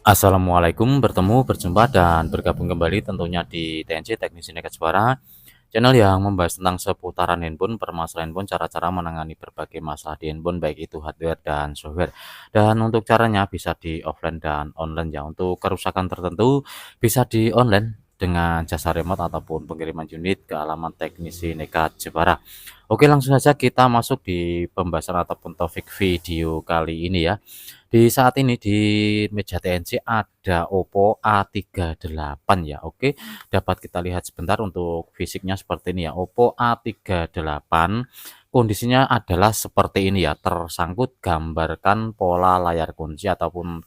Assalamualaikum, berjumpa dan bergabung kembali tentunya di TNC Teknisi Nekat Suara, channel yang membahas tentang seputaran handphone, permasalahan handphone, cara-cara menangani berbagai masalah di handphone, baik itu hardware dan software. Dan untuk caranya bisa di offline dan online ya. Untuk kerusakan tertentu bisa di online dengan jasa remote ataupun pengiriman unit ke alamat Teknisi Nekat Jepara. Oke, langsung saja kita masuk di pembahasan ataupun topik video kali ini ya. Di saat ini di meja TNC ada Oppo A38 ya. Oke, dapat kita lihat sebentar untuk fisiknya seperti ini ya. Oppo A38 kondisinya adalah seperti ini ya. Tersangkut gambarkan pola layar kunci ataupun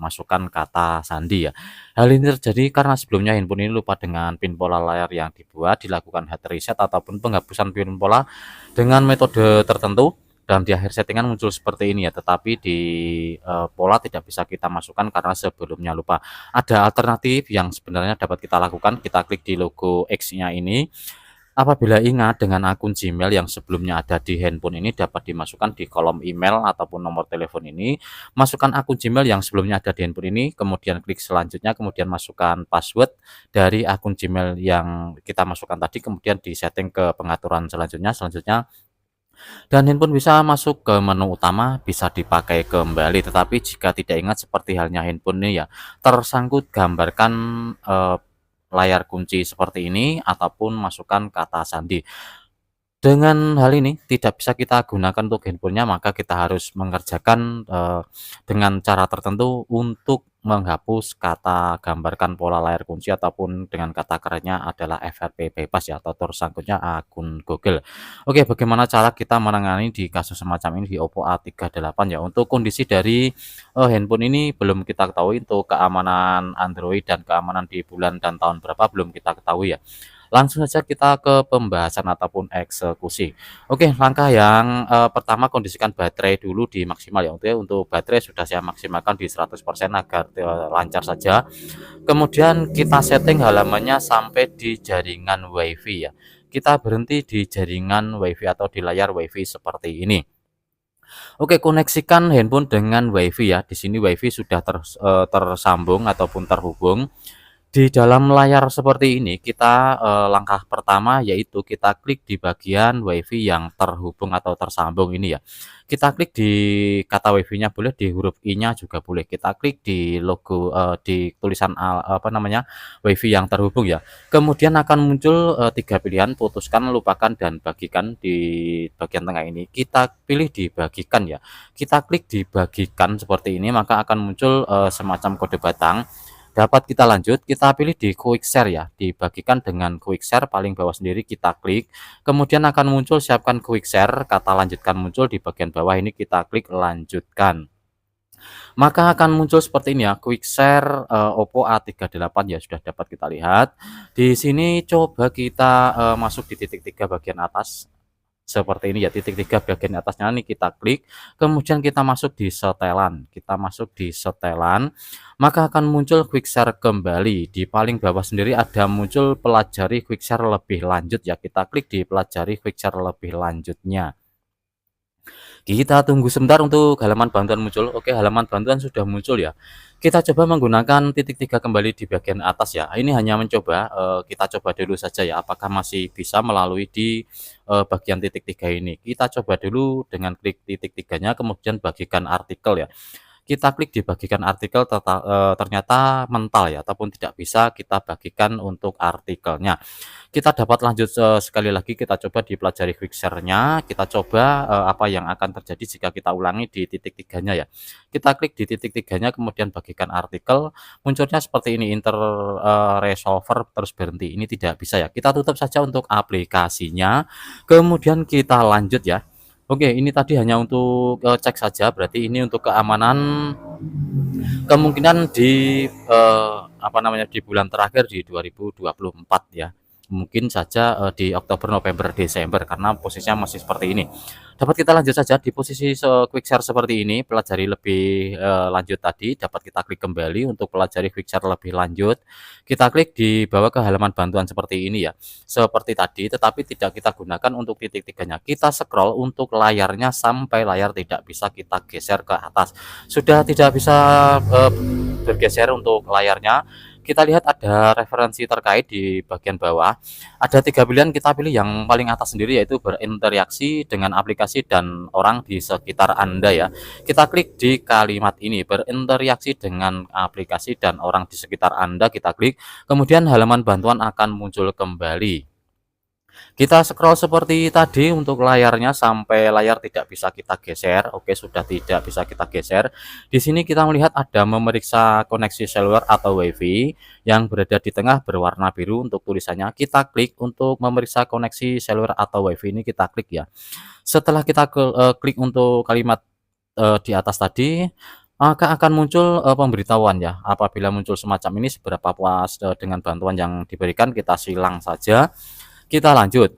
masukkan kata sandi ya. Hal ini terjadi karena sebelumnya handphone ini lupa dengan pin pola layar yang dibuat, dilakukan hard reset ataupun penghapusan pin pola dengan metode tertentu dan di akhir settingan muncul seperti ini ya, tetapi di pola tidak bisa kita masukkan karena sebelumnya lupa. Ada alternatif yang sebenarnya dapat kita lakukan, kita klik di logo X-nya ini. Apabila ingat dengan akun Gmail yang sebelumnya ada di handphone ini dapat dimasukkan di kolom email ataupun nomor telepon ini, masukkan akun Gmail yang sebelumnya ada di handphone ini, kemudian klik selanjutnya, kemudian masukkan password dari akun Gmail yang kita masukkan tadi, kemudian disetting ke pengaturan selanjutnya dan handphone bisa masuk ke menu utama, bisa dipakai kembali. Tetapi jika tidak ingat seperti halnya handphone ini ya, tersangkut gambarkan eh, layar kunci seperti ini ataupun masukkan kata sandi. Dengan hal ini tidak bisa kita gunakan untuk handphonenya, maka kita harus mengerjakan dengan cara tertentu untuk menghapus kata gambarkan pola layar kunci ataupun dengan kata kerennya adalah FRP bebas ya, atau tersangkutnya akun Google. Oke, bagaimana cara kita menangani di kasus semacam ini di Oppo A38 ya? Untuk kondisi dari handphone ini belum kita ketahui, untuk keamanan Android dan keamanan di bulan dan tahun berapa belum kita ketahui ya. Langsung saja kita ke pembahasan ataupun eksekusi. Oke, langkah yang pertama, kondisikan baterai dulu di maksimal ya. Untuk baterai sudah saya maksimalkan di 100% agar lancar saja. Kemudian kita setting halamannya sampai di jaringan WiFi ya. Kita berhenti di jaringan WiFi atau di layar WiFi seperti ini. Oke, koneksikan handphone dengan WiFi ya. Di sini WiFi sudah tersambung ataupun terhubung. Di dalam layar seperti ini kita langkah pertama yaitu kita klik di bagian WiFi yang terhubung atau tersambung ini ya. Kita klik di kata WiFi-nya boleh, di huruf I-nya juga boleh. Kita klik di logo di tulisan apa namanya, WiFi yang terhubung ya. Kemudian akan muncul 3 pilihan, putuskan, lupakan, dan bagikan di bagian tengah ini. Kita pilih dibagikan ya. Kita klik dibagikan seperti ini, maka akan muncul semacam kode batang. Dapat kita lanjut, kita pilih di quick share ya, dibagikan dengan quick share paling bawah sendiri kita klik, kemudian akan muncul siapkan quick share, kata lanjutkan muncul di bagian bawah ini kita klik lanjutkan. Maka akan muncul seperti ini ya, quick share Oppo A38 ya, sudah dapat kita lihat. Di sini coba kita masuk di titik 3 bagian atas seperti ini ya, titik 3 bagian atasnya nih kita klik, kemudian kita masuk di setelan, maka akan muncul quick share kembali. Di paling bawah sendiri ada muncul pelajari quick share lebih lanjut ya, kita klik di pelajari quick share lebih lanjutnya. Kita tunggu sebentar untuk halaman bantuan muncul. Oke, halaman bantuan sudah muncul ya. Kita coba menggunakan titik 3 kembali di bagian atas ya. Ini hanya mencoba, kita coba dulu saja ya, apakah masih bisa melalui di bagian titik 3 ini. Kita coba dulu dengan klik titik 3-nya, kemudian bagikan artikel ya. Kita klik di bagikan artikel, ternyata mental ya, ataupun tidak bisa kita bagikan untuk artikelnya. Kita dapat lanjut sekali lagi, kita coba dipelajari quick share-nya, kita coba apa yang akan terjadi jika kita ulangi di titik 3-nya ya. Kita klik di titik 3-nya, kemudian bagikan artikel, munculnya seperti ini, resolver terus berhenti. Ini tidak bisa ya. Kita tutup saja untuk aplikasinya, kemudian kita lanjut ya. Oke, ini tadi hanya untuk cek saja, berarti ini untuk keamanan. Kemungkinan di apa namanya, di bulan terakhir di 2024 ya. Mungkin saja di Oktober, November, Desember karena posisinya masih seperti ini. Dapat kita lanjut saja di posisi quick share seperti ini, pelajari lebih lanjut tadi, dapat kita klik kembali untuk pelajari quick share lebih lanjut. Kita klik di bawah ke halaman bantuan seperti ini ya. Seperti tadi, tetapi tidak kita gunakan untuk titik 3-nya. Kita scroll untuk layarnya sampai layar tidak bisa kita geser ke atas. Sudah tidak bisa bergeser untuk layarnya, kita lihat ada referensi terkait di bagian bawah. Ada 3 pilihan, kita pilih yang paling atas sendiri yaitu berinteraksi dengan aplikasi dan orang di sekitar Anda ya. Kita klik di kalimat ini, berinteraksi dengan aplikasi dan orang di sekitar Anda, kita klik. Kemudian halaman bantuan akan muncul kembali. Kita scroll seperti tadi untuk layarnya sampai layar tidak bisa kita geser. Oke, sudah tidak bisa kita geser. Di sini kita melihat ada memeriksa koneksi seluler atau WiFi yang berada di tengah berwarna biru untuk tulisannya. Kita klik untuk memeriksa koneksi seluler atau WiFi, ini kita klik ya. Setelah kita klik untuk kalimat di atas tadi, maka akan muncul pemberitahuan ya. Apabila muncul semacam ini, seberapa puas dengan bantuan yang diberikan, kita silang saja. Kita lanjut.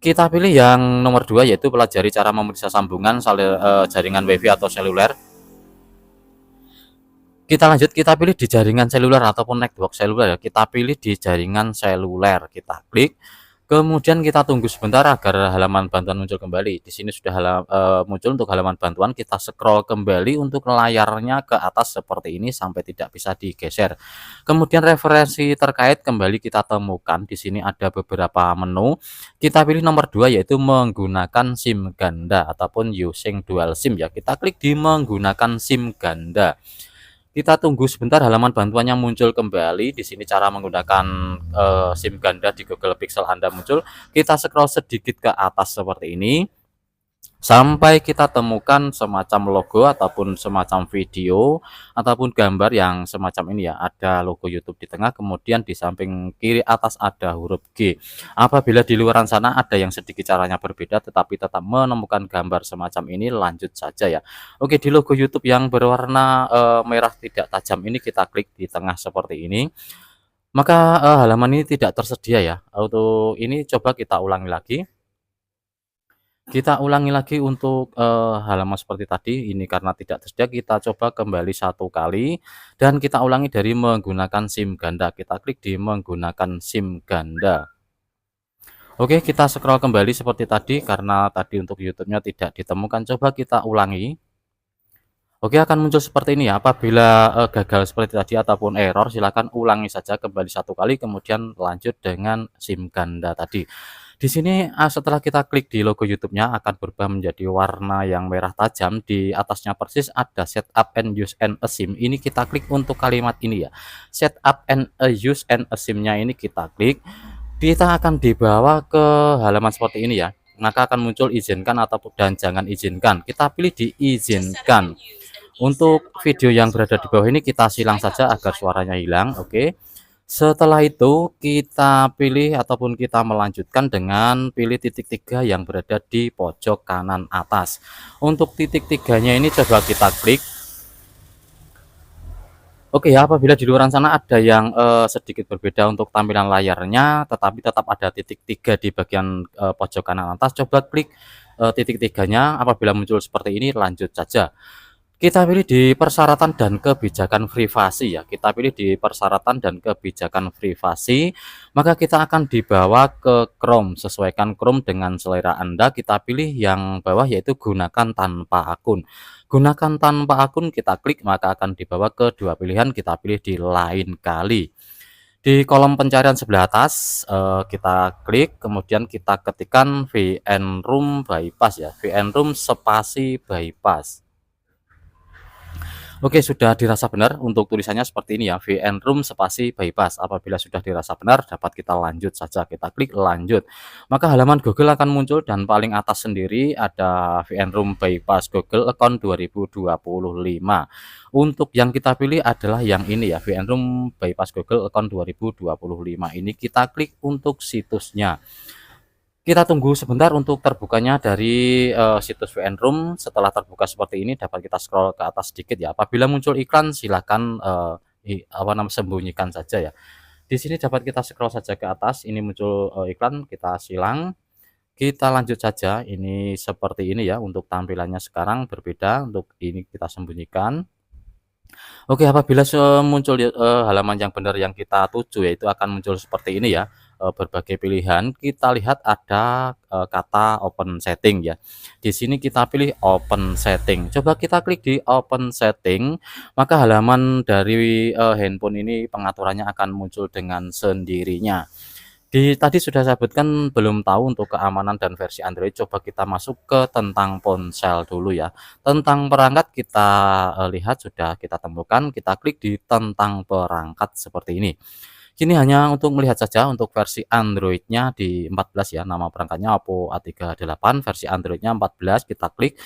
Kita pilih yang nomor 2 yaitu pelajari cara memeriksa sambungan jaringan WiFi atau seluler. Kita lanjut, kita pilih di jaringan seluler ataupun network seluler ya. Kita pilih di jaringan seluler, kita klik. Kemudian kita tunggu sebentar agar halaman bantuan muncul kembali. Di sini sudah muncul untuk halaman bantuan. Kita scroll kembali untuk layarnya ke atas seperti ini sampai tidak bisa digeser. Kemudian referensi terkait kembali kita temukan. Di sini ada beberapa menu. Kita pilih nomor 2 yaitu menggunakan SIM ganda ataupun using dual SIM ya. Kita klik di menggunakan SIM ganda. Kita tunggu sebentar halaman bantuan yang muncul kembali. Di sini cara menggunakan SIM ganda di Google Pixel Anda muncul. Kita scroll sedikit ke atas seperti ini sampai kita temukan semacam logo ataupun semacam video ataupun gambar yang semacam ini ya. Ada logo YouTube di tengah, kemudian di samping kiri atas ada huruf G. Apabila di luaran sana ada yang sedikit caranya berbeda tetapi tetap menemukan gambar semacam ini, lanjut saja ya. Oke, di logo YouTube yang berwarna merah tidak tajam ini kita klik di tengah seperti ini. Maka halaman ini tidak tersedia ya. Untuk ini coba kita ulangi lagi. Kita ulangi lagi untuk halaman seperti tadi. Ini karena tidak tersedia, kita coba kembali 1 kali dan kita ulangi dari menggunakan SIM ganda. Kita klik di menggunakan SIM ganda. Oke, kita scroll kembali seperti tadi karena tadi untuk YouTube-nya tidak ditemukan. Coba kita ulangi. Oke, akan muncul seperti ini ya. Apabila gagal seperti tadi ataupun error, silakan ulangi saja kembali 1 kali kemudian lanjut dengan SIM ganda tadi. Di sini setelah kita klik di logo YouTube-nya akan berubah menjadi warna yang merah tajam. Di atasnya persis ada setup and use and a SIM. Ini kita klik untuk kalimat ini ya. Setup and a use and a SIM-nya ini kita klik. Kita akan dibawa ke halaman seperti ini ya. Maka akan muncul izinkan ataupun dan jangan izinkan. Kita pilih diizinkan. Untuk video yang berada di bawah ini kita silang saja agar suaranya hilang. Oke. Setelah itu kita pilih ataupun kita melanjutkan dengan pilih titik 3 yang berada di pojok kanan atas. Untuk titik 3-nya ini coba kita klik. Oke ya, apabila di luar sana ada yang sedikit berbeda untuk tampilan layarnya, tetapi tetap ada titik 3 di bagian pojok kanan atas, coba klik titik 3-nya. Apabila muncul seperti ini, lanjut saja. Kita pilih di persyaratan dan kebijakan privasi ya. Kita pilih di persyaratan dan kebijakan privasi, maka kita akan dibawa ke Chrome. Sesuaikan Chrome dengan selera Anda. Kita pilih yang bawah yaitu gunakan tanpa akun. Gunakan tanpa akun kita klik, maka akan dibawa ke 2 pilihan. Kita pilih di lain kali. Di kolom pencarian sebelah atas kita klik, kemudian kita ketikkan VNroom bypass ya. VNroom spasi bypass. Oke, sudah dirasa benar untuk tulisannya seperti ini ya, VNroom spasi bypass. Apabila sudah dirasa benar, dapat kita lanjut saja. Kita klik lanjut. Maka halaman Google akan muncul dan paling atas sendiri ada VNroom bypass Google account 2025. Untuk yang kita pilih adalah yang ini ya, VNroom bypass Google account 2025. Ini kita klik untuk situsnya. Kita tunggu sebentar untuk terbukanya dari situs VNroom. Setelah terbuka seperti ini dapat kita scroll ke atas sedikit ya. Apabila muncul iklan silahkan sembunyikan saja ya. Di sini dapat kita scroll saja ke atas. Ini muncul iklan, kita silang. Kita lanjut saja. Ini seperti ini ya untuk tampilannya sekarang berbeda. Untuk ini kita sembunyikan. Oke, apabila muncul halaman yang benar yang kita tuju yaitu akan muncul seperti ini ya. berbagai pilihan, kita lihat ada, kata open setting ya. Di sini kita pilih open setting. Coba kita klik di open setting, maka halaman dari, handphone ini pengaturannya akan muncul dengan sendirinya. Tadi sudah saya sebutkan belum tahu untuk keamanan dan versi Android, coba kita masuk ke tentang ponsel dulu ya. Tentang perangkat kita, lihat sudah kita temukan, kita klik di tentang perangkat seperti ini. Ini hanya untuk melihat saja untuk versi Android-nya di 14 ya, nama perangkatnya Oppo A38, versi Android-nya 14, kita klik.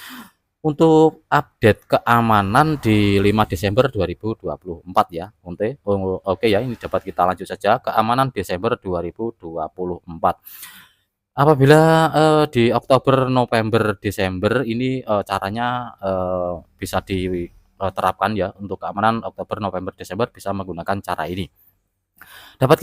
Untuk update keamanan di 5 Desember 2024 ya, oke ya, ini dapat kita lanjut saja, keamanan Desember 2024. Apabila, di Oktober, November, Desember ini, caranya, bisa diterapkan ya, untuk keamanan Oktober, November, Desember bisa menggunakan cara ini. Dapat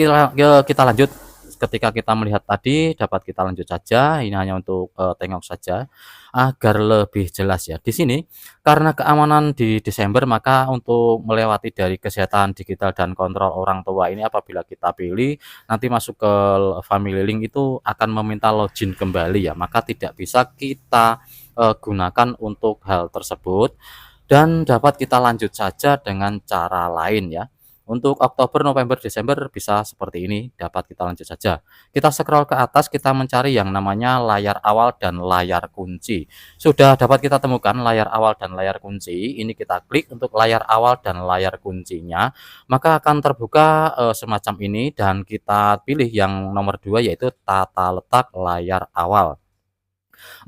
kita lanjut, ketika kita melihat tadi dapat kita lanjut saja, ini hanya untuk, tengok saja agar lebih jelas ya. Di sini karena keamanan di Desember, maka untuk melewati dari kesehatan digital dan kontrol orang tua ini apabila kita pilih nanti masuk ke family link itu akan meminta login kembali ya, maka tidak bisa kita, gunakan untuk hal tersebut dan dapat kita lanjut saja dengan cara lain ya. Untuk Oktober, November, Desember bisa seperti ini, dapat kita lanjut saja. Kita scroll ke atas, kita mencari yang namanya layar awal dan layar kunci. Sudah dapat kita temukan layar awal dan layar kunci, ini kita klik untuk layar awal dan layar kuncinya, maka akan terbuka semacam ini dan kita pilih yang nomor 2 yaitu tata letak layar awal.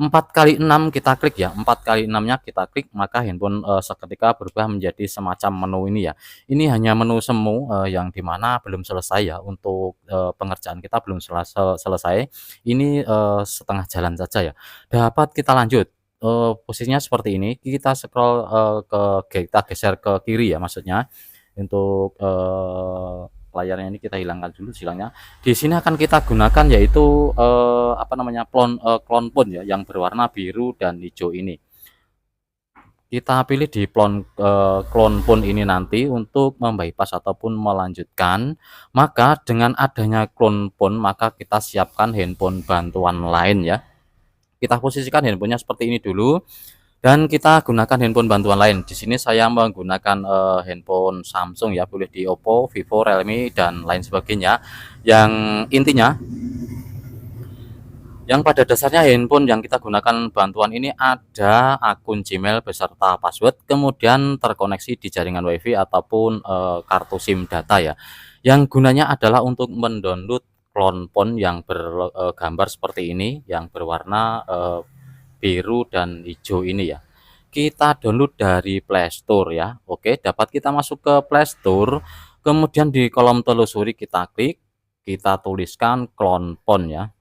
4x6 kita klik ya, 4x6-nya kita klik maka handphone, seketika berubah menjadi semacam menu ini ya. Ini hanya menu semu, yang dimana belum selesai ya untuk, pengerjaan kita belum selesai. Ini, setengah jalan saja ya. Dapat kita lanjut, posisinya seperti ini, kita scroll, kita geser ke kiri ya maksudnya, untuk, layarnya ini kita hilangkan dulu silangnya. Di sini akan kita gunakan yaitu, apa namanya, clone phone ya, yang berwarna biru dan hijau ini. Kita pilih di clone phone ini nanti untuk membypass ataupun melanjutkan, maka dengan adanya clone phone, maka kita siapkan handphone bantuan lain ya. Kita posisikan handphonenya seperti ini dulu. Dan kita gunakan handphone bantuan lain. Di sini saya menggunakan, handphone Samsung ya, boleh di Oppo, Vivo, Realme, dan lain sebagainya. Yang intinya, yang pada dasarnya handphone yang kita gunakan bantuan ini ada akun Gmail beserta password, kemudian terkoneksi di jaringan WiFi ataupun, kartu SIM data ya. Yang gunanya adalah untuk mendownload clone phone yang bergambar seperti ini, yang berwarna, biru dan hijau ini ya. Kita download dari Play Store ya. Oke, dapat kita masuk ke Play Store, kemudian di kolom telusuri kita klik, kita tuliskan clone phone ya.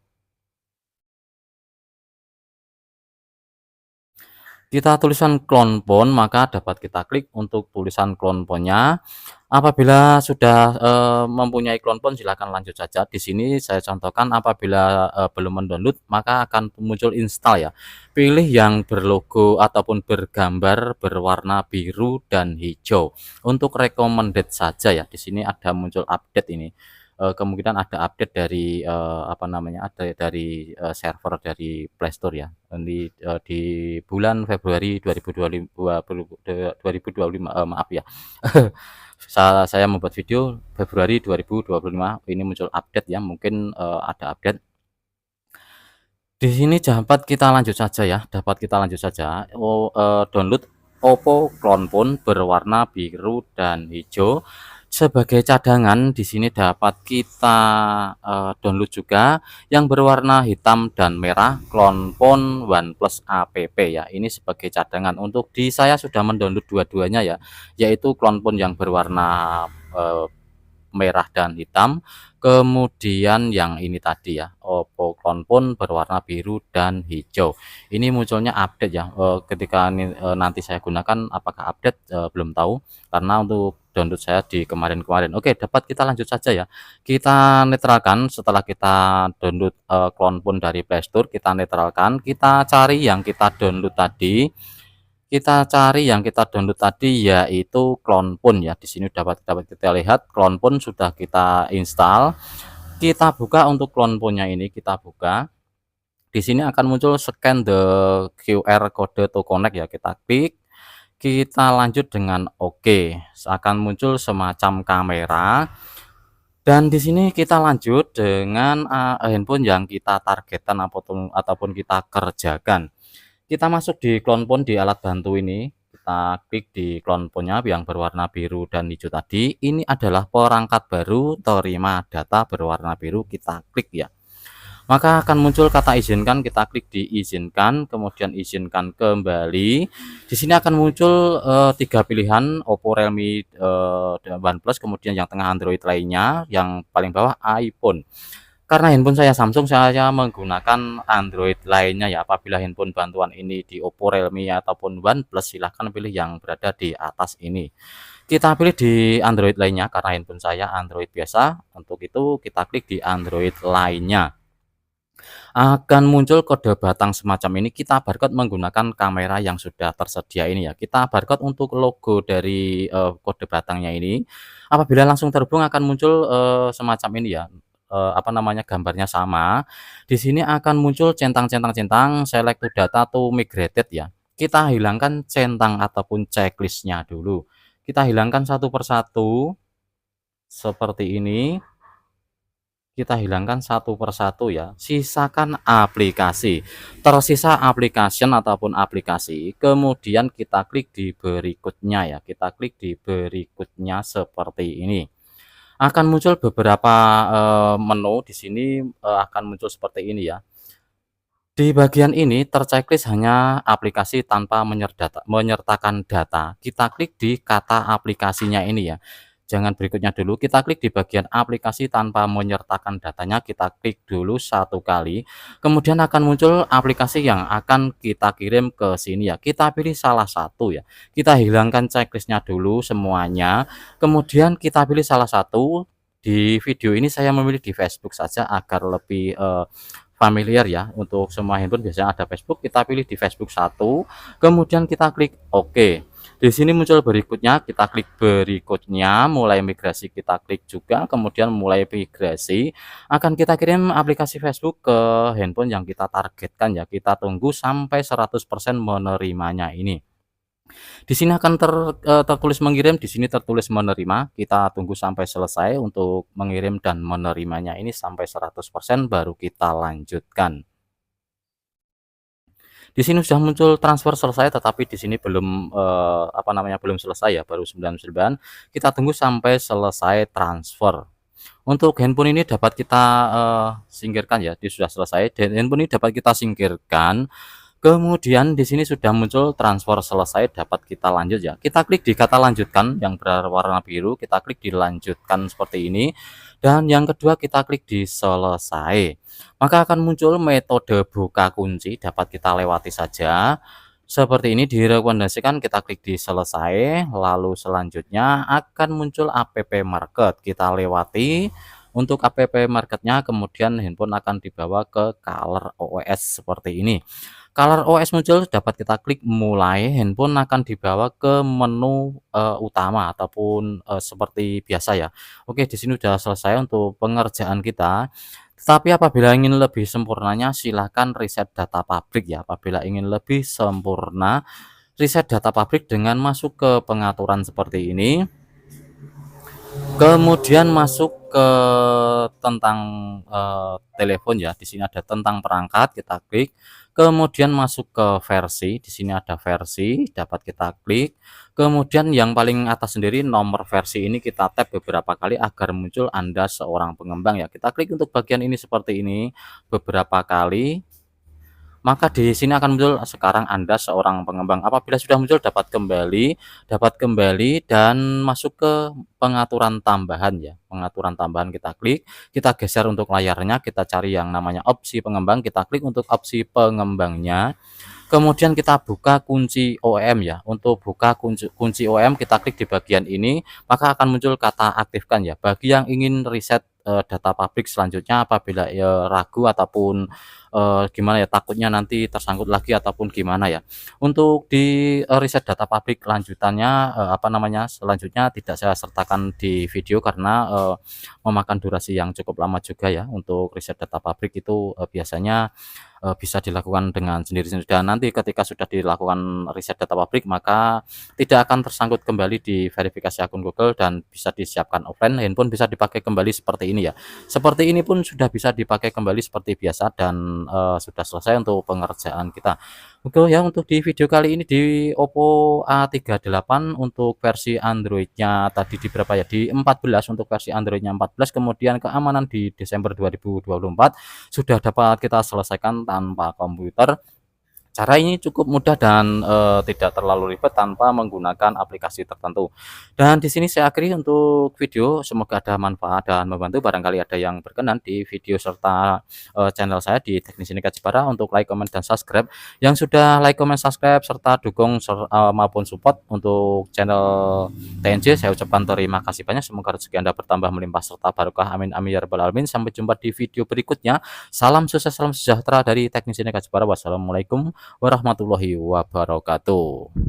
Kita tulisan clone phone, maka dapat kita klik untuk tulisan clone phone-nya. Apabila sudah, mempunyai clone phone silahkan lanjut saja. Di sini saya contohkan apabila, belum mendownload maka akan muncul install ya. Pilih yang berlogo ataupun bergambar berwarna biru dan hijau. Untuk recommended saja ya. Di sini ada muncul update ini. Kemungkinan ada update dari, apa namanya, ada dari, server dari Play Store ya. Di bulan Februari 2025, maaf ya. Saya membuat video Februari 2025 ini muncul update ya, mungkin, ada update. Di sini dapat kita lanjut saja ya, download Oppo clone phone berwarna biru dan hijau. Sebagai cadangan di sini dapat kita, download juga yang berwarna hitam dan merah clone phone OnePlus app ya. Ini sebagai cadangan. Untuk saya sudah mendownload dua-duanya ya, yaitu clone phone yang berwarna, merah dan hitam, kemudian yang ini tadi ya, Oppo clone phone berwarna biru dan hijau. Ini munculnya update ya, ketika nanti saya gunakan apakah update, belum tahu, karena untuk download saya di kemarin-kemarin. Oke, dapat kita lanjut saja ya. Kita netralkan setelah kita download, clone phone dari Play Store, kita netralkan, kita cari yang kita download tadi. Kita cari yang kita download tadi yaitu clone phone ya. Di sini dapat kita lihat clone phone sudah kita install. Kita buka untuk clone phone-nya ini, kita buka. Di sini akan muncul scan the QR code to connect ya, kita klik, kita lanjut dengan oke. Akan muncul semacam kamera dan di sini kita lanjut dengan, handphone yang kita targetkan ataupun kita kerjakan. Kita masuk di clone phone di alat bantu ini, kita klik di clone phone-nya yang berwarna biru dan hijau tadi. Ini adalah perangkat baru terima data berwarna biru, kita klik ya. Maka akan muncul kata izinkan, kita klik di izinkan, kemudian izinkan kembali. Di sini akan muncul 3 pilihan, Oppo, Realme, dan OnePlus, kemudian yang tengah Android lainnya, yang paling bawah iPhone. Karena handphone saya Samsung, saya menggunakan Android lainnya ya. Apabila handphone bantuan ini di Oppo, Realme ataupun OnePlus, silahkan pilih yang berada di atas ini. Kita pilih di Android lainnya karena handphone saya Android biasa. Untuk itu kita klik di Android lainnya. Akan muncul kode batang semacam ini, kita barcode menggunakan kamera yang sudah tersedia ini ya. Kita barcode untuk logo dari, kode batangnya ini. Apabila langsung terhubung akan muncul, semacam ini ya, apa namanya, gambarnya sama. Di sini akan muncul centang-centang-centang select to data to migrated ya. Kita hilangkan centang ataupun checklist-nya dulu. Kita hilangkan satu persatu, seperti ini. Kita hilangkan satu persatu ya, sisakan aplikasi. Tersisa application ataupun aplikasi, kemudian kita klik di berikutnya ya, kita klik di berikutnya seperti ini. Akan muncul beberapa, menu di sini, akan muncul seperti ini ya. Di bagian ini terchecklist hanya aplikasi tanpa menyertakan data. Kita klik di kata aplikasinya ini ya. Jangan berikutnya dulu, kita klik di bagian aplikasi tanpa menyertakan datanya, kita klik dulu satu kali. Kemudian akan muncul aplikasi yang akan kita kirim ke sini ya. Kita pilih salah satu ya. Kita hilangkan checklistnya dulu semuanya. Kemudian kita pilih salah satu. Di video ini saya memilih di Facebook saja agar lebih familiar ya. Untuk semua handphone biasanya ada Facebook, kita pilih di Facebook satu, kemudian kita klik oke. Di sini muncul berikutnya, kita klik berikutnya, mulai migrasi kita klik juga, kemudian mulai migrasi. Akan kita kirim aplikasi Facebook ke handphone yang kita targetkan ya. Kita tunggu sampai 100% menerimanya ini. Di sini akan tertulis mengirim, di sini tertulis menerima. Kita tunggu sampai selesai untuk mengirim dan menerimanya ini sampai 100% baru kita lanjutkan. Di sini sudah muncul transfer selesai, tetapi di sini belum, apa namanya, belum selesai ya, baru 99. Kita tunggu sampai selesai transfer. Untuk handphone ini dapat kita, singkirkan ya, dia sudah selesai dan handphone ini dapat kita singkirkan. Kemudian di sini sudah muncul transfer selesai, dapat kita lanjut ya. Kita klik di kata lanjutkan yang berwarna biru, kita klik di lanjutkan seperti ini. Dan yang kedua kita klik di selesai. Maka akan muncul metode buka kunci, dapat kita lewati saja. Seperti ini direkomendasikan kita klik di selesai, lalu selanjutnya akan muncul app market, kita lewati. Untuk app marketnya kemudian handphone akan dibawa ke Color OS seperti ini. Color OS muncul, dapat kita klik mulai, handphone akan dibawa ke menu, utama ataupun, seperti biasa ya. Oke, di sini sudah selesai untuk pengerjaan kita. Tetapi apabila ingin lebih sempurnanya silahkan reset data pabrik ya. Apabila ingin lebih sempurna, reset data pabrik dengan masuk ke pengaturan seperti ini. Kemudian masuk ke tentang, telepon ya, di sini ada tentang perangkat, kita klik. Kemudian masuk ke versi, di sini ada versi, dapat kita klik. Kemudian yang paling atas sendiri nomor versi ini kita tap beberapa kali agar muncul Anda seorang pengembang ya. Kita klik untuk bagian ini seperti ini beberapa kali. Maka di sini akan muncul sekarang Anda seorang pengembang. Apabila sudah muncul dapat kembali dan masuk ke pengaturan tambahan ya. Pengaturan tambahan kita klik, kita geser untuk layarnya, kita cari yang namanya opsi pengembang, kita klik untuk opsi pengembangnya. Kemudian kita buka kunci OEM ya. Untuk buka kunci OEM kita klik di bagian ini, maka akan muncul kata aktifkan ya. Bagi yang ingin reset data pabrik selanjutnya apabila ya ragu ataupun gimana ya, takutnya nanti tersangkut lagi ataupun gimana ya. Untuk di riset data pabrik lanjutannya apa namanya, selanjutnya tidak saya sertakan di video karena memakan durasi yang cukup lama juga ya. Untuk riset data pabrik itu biasanya bisa dilakukan dengan sendiri-sendiri, dan nanti ketika sudah dilakukan riset data pabrik maka tidak akan tersangkut kembali di verifikasi akun Google dan bisa disiapkan offline, handphone bisa dipakai kembali seperti ini ya. Seperti ini pun sudah bisa dipakai kembali seperti biasa dan sudah selesai untuk pengerjaan kita. Oke ya, untuk di video kali ini di Oppo A38 untuk versi Android-nya tadi di berapa ya, di 14, untuk versi Android-nya 14, kemudian keamanan di Desember 2024 sudah dapat kita selesaikan tanpa komputer. Cara ini cukup mudah dan tidak terlalu ribet tanpa menggunakan aplikasi tertentu. Dan di sini saya akhiri untuk video, semoga ada manfaat dan membantu. Barangkali ada yang berkenan di video serta channel saya di Teknisi Niken Jepara, untuk like, comment, dan subscribe. Yang sudah like, comment, subscribe serta dukung maupun support untuk channel TNJ, saya ucapkan terima kasih banyak. Semoga rezeki Anda bertambah melimpah serta barokah. Amin amin ya rabbal alamin. Sampai jumpa di video berikutnya. Salam sukses, salam sejahtera dari Teknisi Niken Jepara. Wassalamualaikum warahmatullahi wabarakatuh.